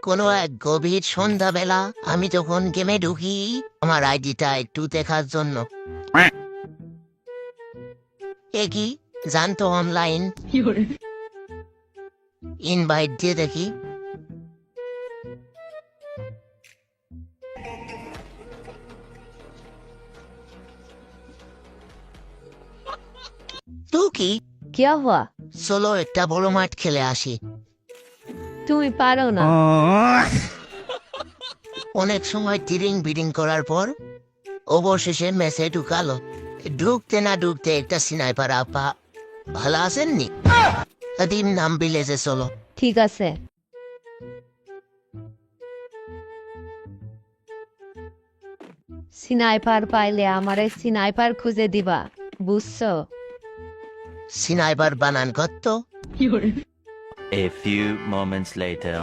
কোনো এক গভীর সন্ধ্যাবেলা আমি যখন গেমে ঢুকি আমার আইডিটা একটু দেখার জন্য কি জানতো অনলাইন ইনভাইট দিয়ে দেখি তো কি क्या हुआ? চলো একটা বড় মাঠ খেলে আসি তুমি পারো না। অনেক সময় টিরিং বিডিং করার পর অবশেষে মেসে ঢুকালো ঢুকতে না ঢুকতে একটা স্নাইপার আপা ভালো আছেননি দিন নাম বিলেজে চলো ঠিক আছে। স্নাইপার পাইলে আমারে স্নাইপার খুঁজে দিবা, বুঝছো? স্নাইপার বানান কত A few moments later.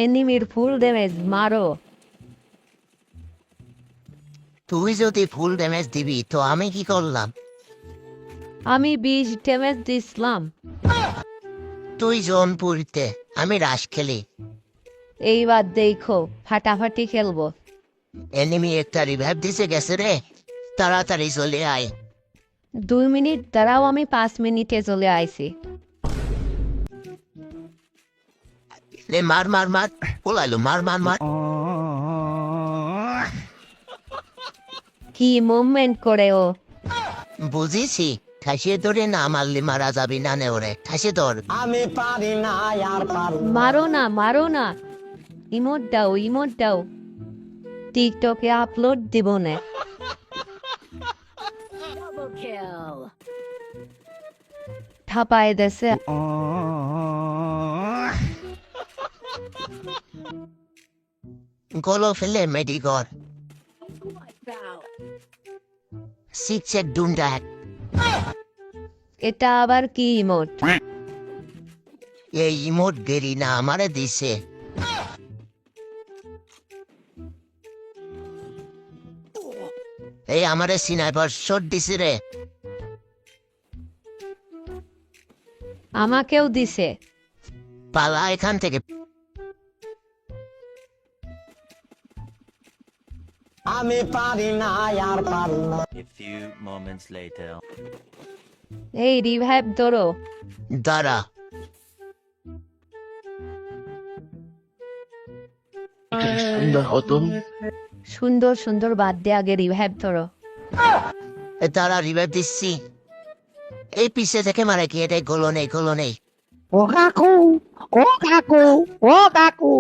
এনিমির ফুল ড্যামেজ মারো। তুই যদি ফুল ড্যামেজ দিবি তো আমি কি করলাম আমি 20 ড্যামেজ দিছিলাম। তুই জোনপুরিতে আমি রাশ খেলি এইবার দেখো ফাটাফাটি খেলবো। এনিমি একটা রিভাইভ দিছে গেছে রে তাড়াতাড়ি চলে আয় 2 মিনিট দাঁড়াও, আমি 5 মিনিটে চলে আইছি। লে মার মার মার পোলাইলো মার মার মার কি মুভমেন্ট করে ও! বুঝেছি ঠাসিয়ে ধরে না মারলে মারা যাবি না নে ওরে ঠাসে ধর মারো না, মারো না। ইমোট দাও, ইমোট দাও। টিকটকে আপলোড দিব না। ঠাপায় দেছে। গলো ফেলে মেডিকর সিক্সের ডুমটা এটা আবার কি ইমোট? এই ইমোট গেরি না আমারে দিছে এই আমারে স্নাইপার শট দিছে রে আমাকেও দিছে। পালা এখান থেকে আমি পারি না আর পারি না A few moments later. এই রিভাইভ ধরো। দাঁড়া সুন্দর সুন্দর বাদ দিয়ে আগে রিভাইভ ধরো। দাঁড়া রিভাইভ দিচ্ছি এই পিছে থেকে মারে কি এটাই গোলো নেই ও কাকু ও কাকু ও কাকু